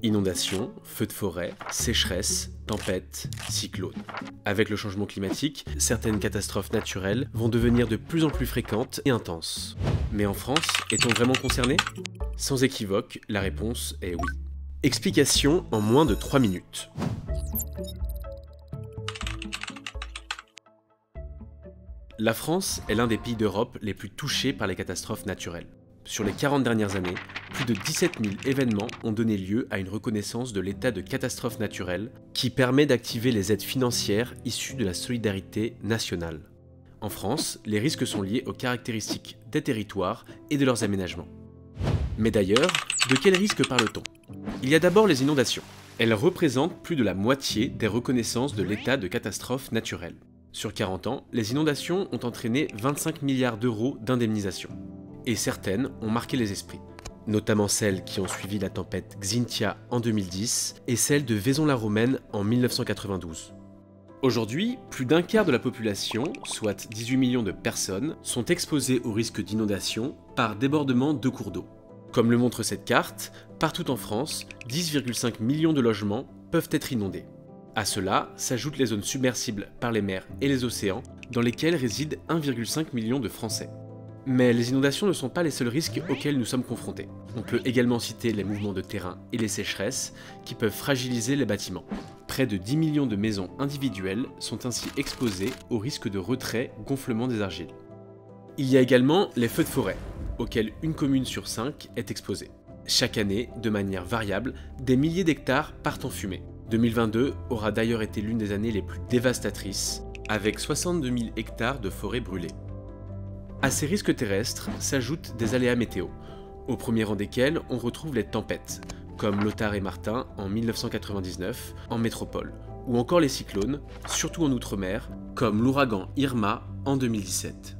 Inondations, feux de forêt, sécheresse, tempêtes, cyclones. Avec le changement climatique, certaines catastrophes naturelles vont devenir de plus en plus fréquentes et intenses. Mais en France, est-on vraiment concerné? Sans équivoque, la réponse est oui. Explication en moins de 3 minutes. La France est l'un des pays d'Europe les plus touchés par les catastrophes naturelles. Sur les 40 dernières années, plus de 17 000 événements ont donné lieu à une reconnaissance de l'état de catastrophe naturelle qui permet d'activer les aides financières issues de la solidarité nationale. En France, les risques sont liés aux caractéristiques des territoires et de leurs aménagements. Mais d'ailleurs, de quels risques parle-t-on? Il y a d'abord les inondations. Elles représentent plus de la moitié des reconnaissances de l'état de catastrophe naturelle. Sur 40 ans, les inondations ont entraîné 25 milliards d'euros d'indemnisation. Et certaines ont marqué les esprits, notamment celles qui ont suivi la tempête Xynthia en 2010 et celle de Vaison-la-Romaine en 1992. Aujourd'hui, plus d'un quart de la population, soit 18 millions de personnes, sont exposées au risque d'inondation par débordement de cours d'eau. Comme le montre cette carte, partout en France, 10,5 millions de logements peuvent être inondés. À cela s'ajoutent les zones submersibles par les mers et les océans, dans lesquelles résident 1,5 million de Français. Mais les inondations ne sont pas les seuls risques auxquels nous sommes confrontés. On peut également citer les mouvements de terrain et les sécheresses qui peuvent fragiliser les bâtiments. Près de 10 millions de maisons individuelles sont ainsi exposées au risque de retrait gonflement des argiles. Il y a également les feux de forêt, auxquels une commune sur 5 est exposée. Chaque année, de manière variable, des milliers d'hectares partent en fumée. 2022 aura d'ailleurs été l'une des années les plus dévastatrices, avec 62 000 hectares de forêts brûlées. À ces risques terrestres s'ajoutent des aléas météo, au premier rang desquels on retrouve les tempêtes, comme Lothar et Martin en 1999 en métropole, ou encore les cyclones, surtout en Outre-mer, comme l'ouragan Irma en 2017.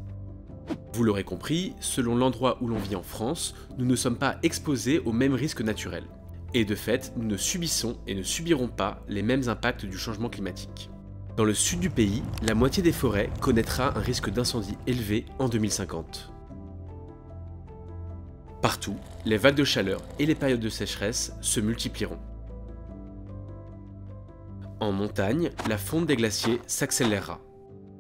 Vous l'aurez compris, selon l'endroit où l'on vit en France, nous ne sommes pas exposés aux mêmes risques naturels. Et de fait, nous ne subissons et ne subirons pas les mêmes impacts du changement climatique. Dans le sud du pays, la moitié des forêts connaîtra un risque d'incendie élevé en 2050. Partout, les vagues de chaleur et les périodes de sécheresse se multiplieront. En montagne, la fonte des glaciers s'accélérera.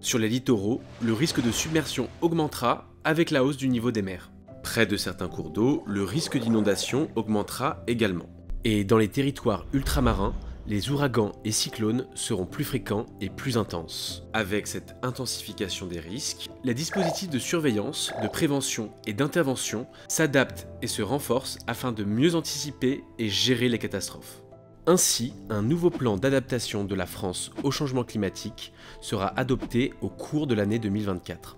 Sur les littoraux, le risque de submersion augmentera avec la hausse du niveau des mers. Près de certains cours d'eau, le risque d'inondation augmentera également. Et dans les territoires ultramarins, les ouragans et cyclones seront plus fréquents et plus intenses. Avec cette intensification des risques, les dispositifs de surveillance, de prévention et d'intervention s'adaptent et se renforcent afin de mieux anticiper et gérer les catastrophes. Ainsi, un nouveau plan d'adaptation de la France au changement climatique sera adopté au cours de l'année 2024.